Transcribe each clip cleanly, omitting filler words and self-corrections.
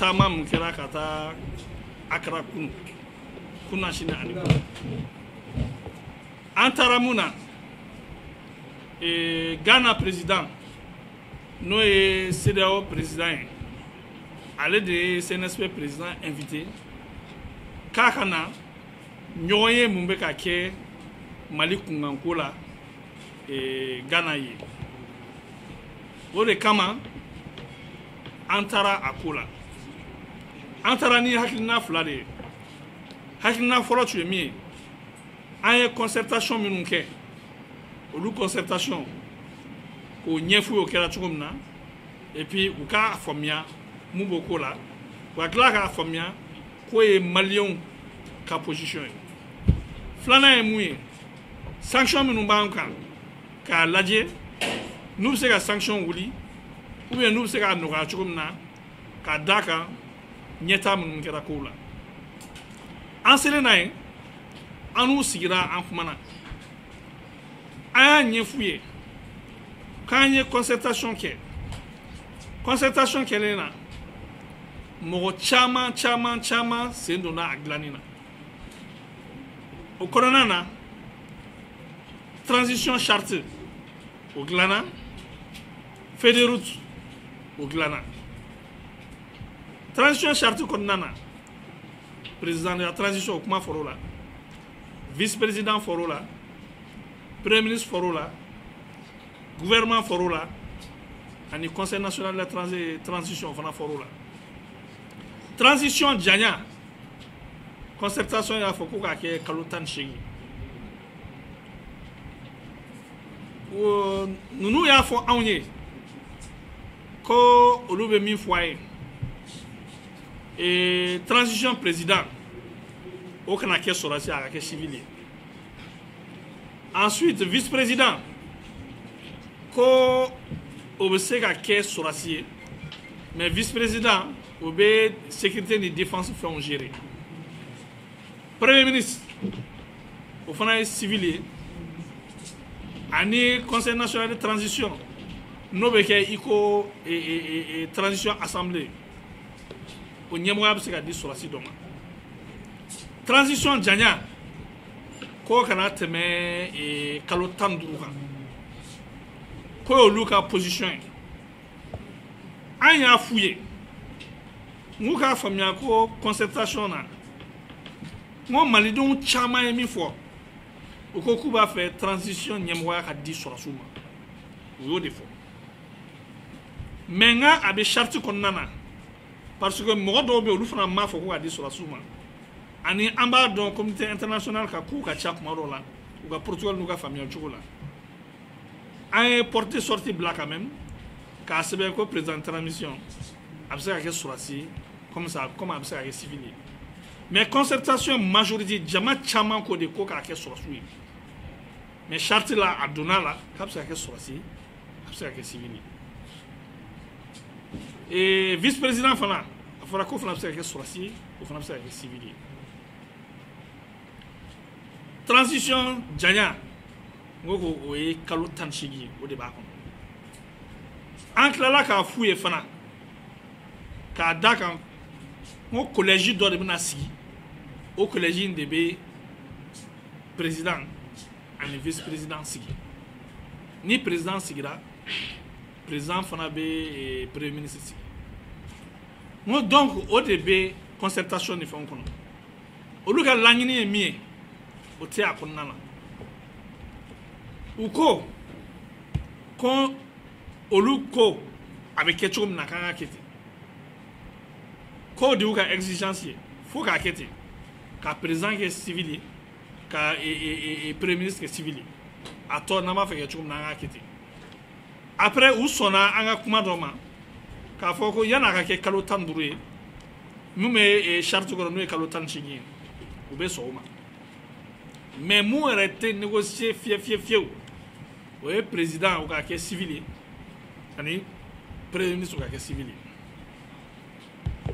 taama mun kɛra ka taa Accra kuna sini ani ko an taara mun na Ghana président n'o ye CEDEAO président ye ale de ye CNSP président invité k'a ka na ɲɔgɔn ye mun bɛ ka kɛ Mali kunkanko la Ghana ye o de kama an taara a ko la an taara ni hakilina fila de ye hakilina fɔlɔ tun ye min ye an ye concertation minnu kɛ olu concertation k'o ɲɛf'u ye o kɛra cogo min na et puis u k'a faamuya mun b'o ko la u ka tila k'a faamuya k'o ye maliyɛnw ka position ye filanan ye mun ye sanction minnu b'an kan k'a lajɛ n'u bɛ se ka sanction wuli ou bien n'u bɛ se k'a nɔgɔya cogo min na k'a d'a kan ɲɛtaa minnu kɛra kow la an selen n'a ye an n'u sigira an kumana an y'a ɲɛf'u ye k'an ye concertation kɛ concertation kɛlen na mɔgɔ caman sen donna a dilanni na o kɔnɔna na transition charte o dilanna feuille de route o dilanna transition charte kɔnɔna na président de la transition o kuma fɔr'o la vice président fɔr'o la premier ministre fɔr'o la gouvernement fɔr'o la ani conseil national de la transition fana fɔr'o la transition janya concertation y'a fɔ ko k'a kɛ kalo 18 ninnu y'a fɔ anw ye ko olu bɛ min fɔ a ye transition président o kana kɛ sɔrɔsi a ka kɛ civil ye ensuite vice président ko o bɛ se ka kɛ sɔrɔsi ye mais vice président o bɛ sécurité ni défense fɛnw gérer premier ministre o fana ye civil ye ani conseil national de transition n'o bɛ kɛ i ko transition assemblée o ɲɛmɔgɔya bɛ se ka di sɔrɔsi dɔ ma transition janya k'o kana tɛmɛ kalo 15 kan k'o y'olu ka position ye an y'a f'u ye n k'a faamuya ko concertation na n ko malidenw caman ye min fɔ u ko k'u b'a fɛ transition ɲɛmɔgɔya ka di sɔrɔsiw ma u y'o de fɔ mais n ka a bɛ charte kɔnɔna na parce que mɔgɔ dɔw bɛ yen olu fana m'a fɔ ko ka di sɔrɔsiw ma ani an b'a dɔn communauté internationale ka kow ka ca kuma dɔw la u ka protocole n'u ka faamuya cogo la an ye porte sortie bila quand même k'a sɛbɛn ko président de transition a bɛ se ka kɛ sɔrɔsi ye comme a bɛ se ka kɛ civil ye mais concertation majorité jama caman ko de ko k'a kɛ sɔrɔsiw ye mais charte la a donna la k'a bɛ se ka kɛ sɔrɔsi ye a bɛ se ka kɛ civil ye vice président fana a fɔra ko fana bɛ se ka kɛ sɔrɔsi ye o fana bɛ se ka kɛ civil ye transition janya n ko o ye kalo 18 ye o de b'a kɔnɔ an tilala k'a f'u ye fana k'a da kan n ko collège dɔ de bɛna sigi o collège in de bɛ président ani vice président sigi ni président sigira président fana bɛ premier ministre sigi n ko donc o de bɛ concertation ni fɛnw kɔnɔ olu ka laɲini ye min ye o tɛ a kɔnɔna na u ko ko olu ko a bɛ kɛ cogo min na k'an ka kɛ ten k'o de y'u ka exigence ye fo k'a kɛ ten ka président kɛ civil ye ka premier ministre kɛ civil ye a tɔ n'an b'a fɛ kɛ cogo min na an ka kɛ ten après u sɔnna an ka kuma dɔ ma k'a fɔ ko yan'a ka kɛ kalo 15 ye mun bɛ charte kɔnɔ n'o ye kalo 18 ye u bɛ sɔn o ma mais mun yɛrɛ tɛ négocier fiyewu o ye président o ka kɛ civil ye ani premier ministre o ka kɛ civil ye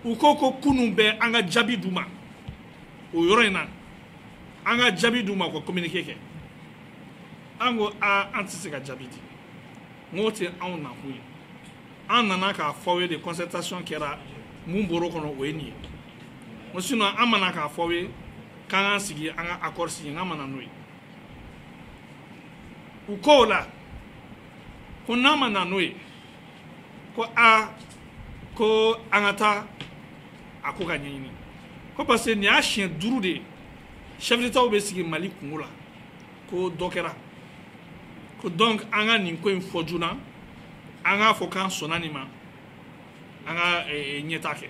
u ko ko kunun bɛ an ka jaabi d'u ma o yɔrɔ in na an ka jaabi d'u ma ko communiqué kɛ an ko an tɛ se ka jaabi di n k'o tɛ anw nakun ye an nana k'a fɔ aw ye de concertation kɛra mun boro kono o eni mo sino amana ka fowe kan sigi anga accord sigi ngamana noy u ko la ko namana noy ko a ko angata akoka nyini ko parce que ni a chien duru de chef d'état be sigi Mali kungola ko dokera ko donc anga ni ko infojuna anga fo kan sonanima anga nyetake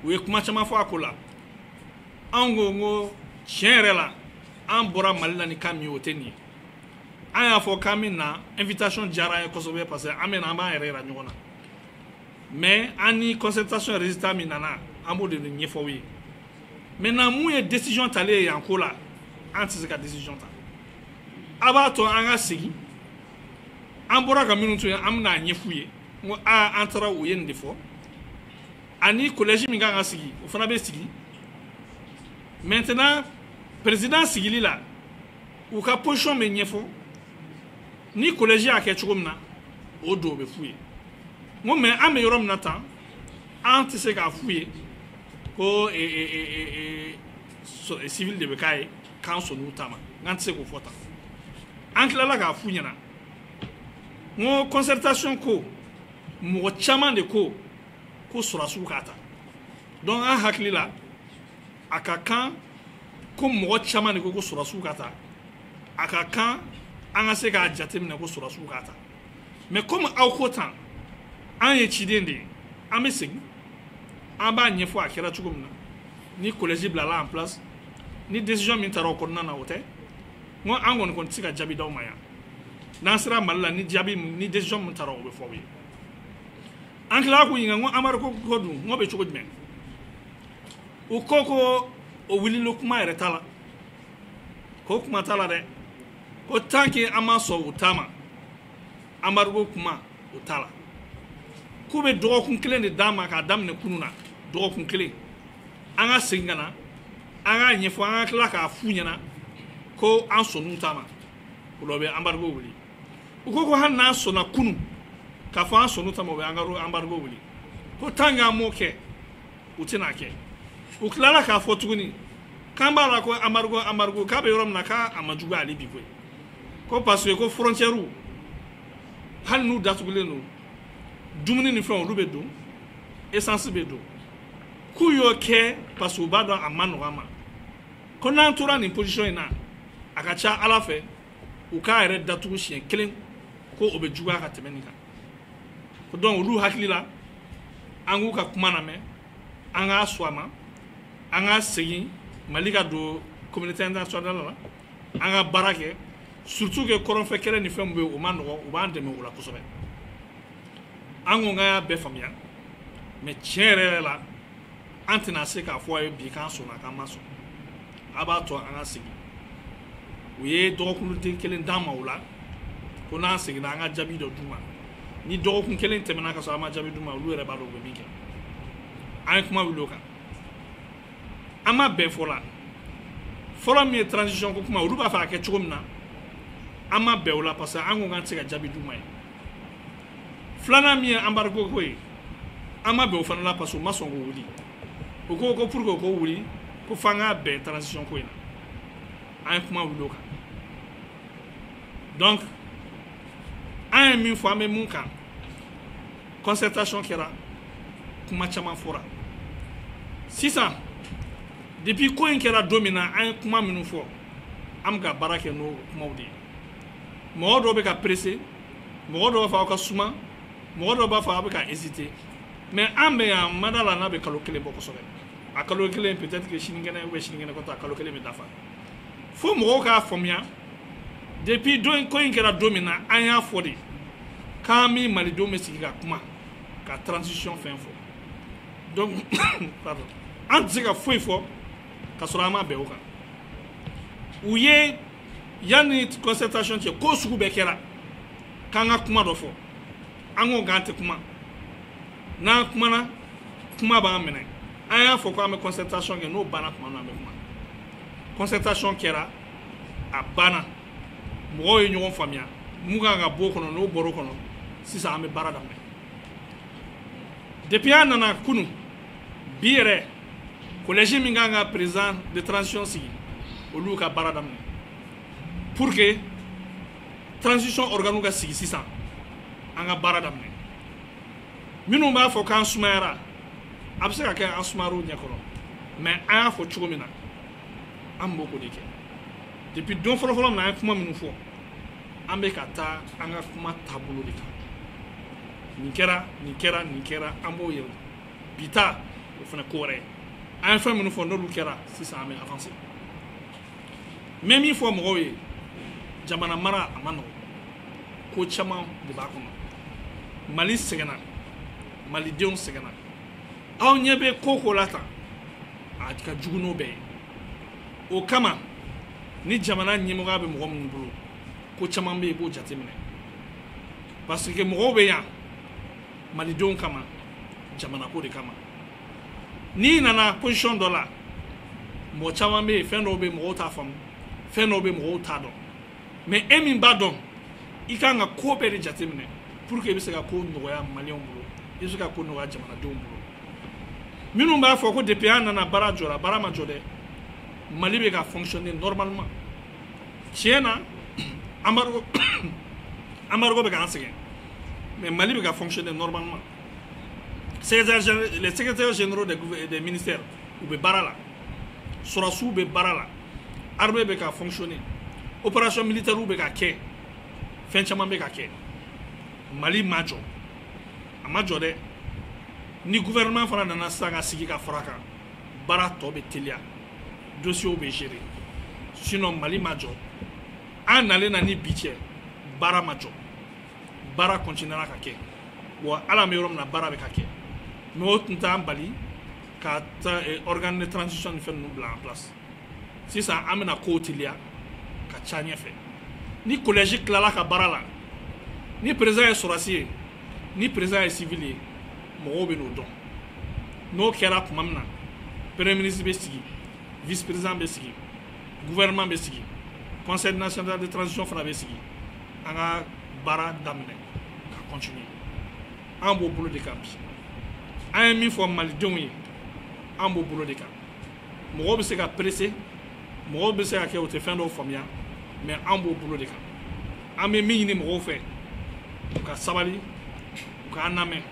we kuma chama fo akola ango ngo chenre la an bora Mali la ni kami oteni aya fo kami na invitation jara e kosobe parce que amena ma erera nyona mais ani concertation résultat minana amo de nyefo wi maintenant mouye décision talé yankola anti ka décision ta aba to anga sigi an bora ka minu to amna nyefuye ngo a antara o yende fo ani collège mi nga sigi o fana be sigi maintenant président sigili la ou ka position me nyefo ni collège a ke chugumna o do be fuye ngo me ame yorom na tan anti se ka fuye ko civil de bekai council nutama nganti se ko fota ankla la ka funyana ngo concertation ko mo chama de ko sura sukata donc a hakli la akakan ko mo chama de ko sura sukata akakan anga se ka jatemne ko sura sukata mais comme au kotan an ye chidende amesig amba nyefo akira chugumna ni collège blala en place ni décision min taro ko nana wote ngo angon kon tika jabi daw maya nasra malla ni jabi ni décision min taro be fowi ankla ko yinga ngo amar ko godu ngo be chugudme o koko o wili lokuma retala ko kuma tala de ko tanki amaso utama amargo kuma utala kube dogokun kelen de dama ka damne kununa dogokun kelen anga singana anga nyefo anga kla ka funyana ko an sonu tama ulobe ambargo wuli ukoko hanna sona kunu ka fa sonu tama be anga ambargo wuli ko tanga moke utina ke uklala ka fotuguni kambala ko amargo ka be yorom naka amajuga ali bikwe ko parce ko frontière u hannu datugulenu dumuni ni fɛn olu bɛ don essence bɛ don k'u y'o kɛ parce que u b'a dɔn a ma nɔgɔ a ma ko n'an tora nin position in na a ka ca Ala fɛ u k'a yɛrɛ datugu siɲɛ kelen ko o bɛ juguya ka tɛmɛ nin kan ko donc olu hakili la an k'u ka kuma lamɛn an k'a sɔn a ma an k'a segin Mali ka don communauté internationale la an ka baara kɛ surtout que kɔrɔnfɛ kɛlɛ ni fɛn bɛ o ma nɔgɔ u b'an dɛmɛ o la kosɛbɛ. Ango nga be famia mais tiere la antina se ka fo e bi kan so na kan maso aba to anga sigi we dokun te kelen dama wala ko na sigi na anga jabi do duma ni dokun kelen temena ka so ama jabi duma lu ere ba do be mike an kuma wi loka ama be fola fola mi transition ko kuma ru ba fa ke chugumna ama be wala parce que ango nga te ka jabi duma flana mi embargo ko ama be ofana la paso maso go wuli o ko pour ko wuli ko fanga be transition ko ina an kuma wi loka donc an mi fo ame mun kan concertation kera kuma chama fora sisa depuis ko en kera domina an kuma minu fo am ga barake no kuma wudi mo do be ka pressé mo do fa ka suma modo ba fa ka hésiter mais ambe ya madala na be kalokele boko sobe a kalokele peut-être que shiningene we shiningene ko ta kalokele me dafa fo mo ka fomia depuis don ko ingera domina anya fodi kami mali do mesiki ka kuma ka transition fin fo donc pardon antika foi fo ka sorama be oka uye yani concertation che ko suku be kera kanga kuma do fo ango gante kuma na kuma na kuma ba mene aya fo ko ame concertation ke no bana kuma na me kuma concertation kera a bana mo yo nyon famia muga ga bo kono no boro kono sisa ame bara da me depuis an nana kunu bi yɛrɛ collège min kan ka président de transition sigi olu ka baara daminɛ pour que transition organe ka sigi sisan an ka baara daminɛ minnu b'a fɔ k'an sumayara a bɛ se ka kɛ an sumayar'u ɲɛkɔrɔ mais an y'a fɔ cogo min na an b'o de kɛ depuis don fɔlɔfɔlɔ min na an ye kuma minnu fɔ an bɛ ka taa an ka kuma taabolo de kan nin kɛra an b'o yɛlɛ bi ta o fana ko wɛrɛ ye an ye fɛn minnu fɔ n'olu kɛra sisan an bɛ avancer mais min fɔ mɔgɔw ye jamana mara a ma nɔgɔn ko caman de b'a kɔnɔ Mali sɛgɛnna malidenw sɛgɛnna aw ɲɛ bɛ ko ko la tan a ka jugu n'o bɛɛ ye o kama ni jamana ɲɛmɔgɔya bɛ mɔgɔ minnu bolo ko caman bɛ yen i b'o jateminɛ parce que mɔgɔw bɛ yan malidenw kama jamana ko de kama n'i nana position dɔ la mɔgɔ caman bɛ yen fɛn dɔw bɛ yen mɔgɔw t'a faamu fɛn dɔw bɛ yen mɔgɔw t'a dɔn mais e min b'a dɔn i kan ka ko bɛɛ de jateminɛ pour que i bɛ se ka ko nɔgɔya maliyɛnw bolo i bɛ se ka ko nɔgɔya jamanadenw bolo minnu b'a fɔ ko depuis an nana baara jɔra baara ma jɔ dɛ Mali bɛ ka fonctionner normalement tiɲɛ na embargo bɛ k'an sɛgɛn mais Mali bɛ ka fonctionner normalement les secrétaires généraux des ministères u bɛ baara la sɔrɔsiw bɛ baara la armée bɛ ka fonctionner opération militaire bɛ ka kɛ fɛn caman bɛ ka kɛ Mali ma jɔ a ma jɔ dɛ ni gouvernement fana nana sisan ka sigi ka fara kan baara tɔ bɛ teliya dossiers bɛ gérer sinon Mali ma jɔ an nalen na ni bi cɛ baara ma jɔ baara continuera ka kɛ wa ala bɛ yɔrɔ min na baara bɛ ka kɛ mais o tun t'an bali ka organe de transition ni fɛn ninnu bila en place sisan an bɛna kow teliya ka ca ɲɛfɛ ni collège tilala ka baara la ni président ye sɔrɔsi ye ni président ye civil ye mɔgɔw bɛ n'o dɔn n'o kɛra tuma min na premier ministre bɛ sigi vice président bɛ sigi gouvernement bɛ sigi conseil national de transition fana bɛ sigi an ka baara daminɛ ka continuer an b'o bolo de kan bi an ye min fɔ malidenw ye an b'o bolo de kan mɔgɔw bɛ se ka presser mɔgɔw bɛ se ka kɛ o tɛ fɛn dɔw faamuya mais an b'o bolo de kan an bɛ min ɲini mɔgɔw fɛ u ka sabali u k'an lamɛn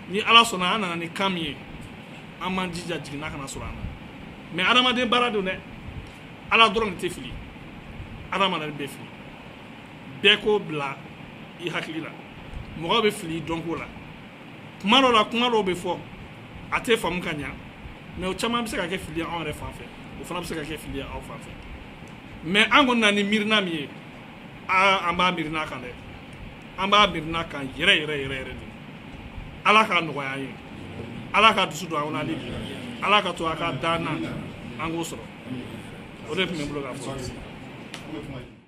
ni ala sɔnna an nana ni kan min ye an b'an jija jiginna kana sɔrɔ an na mais adamaden baara don dɛ ala dɔrɔn de tɛ fili adamaden bɛ fili bɛɛ ko bila i hakili la mɔgɔ bɛ fili dɔnko la kuma dɔw la kuma dɔw bɛ fɔ a tɛ faamu ka ɲa mais o caman bɛ se ka kɛ fili anw yɛrɛ fan fɛ o fana bɛ se ka kɛ fili aw fan fɛ mais an kɔni na ni miirina min ye an b'a miirina kan dɛ an b'a miirina kan yɛrɛ de ala k'a nɔgɔya an ye ala k'a dusu don an kɔnɔ hali bi ala ka to a ka dan na an k'o sɔrɔ o de tun bɛ n bolo k'a fɔ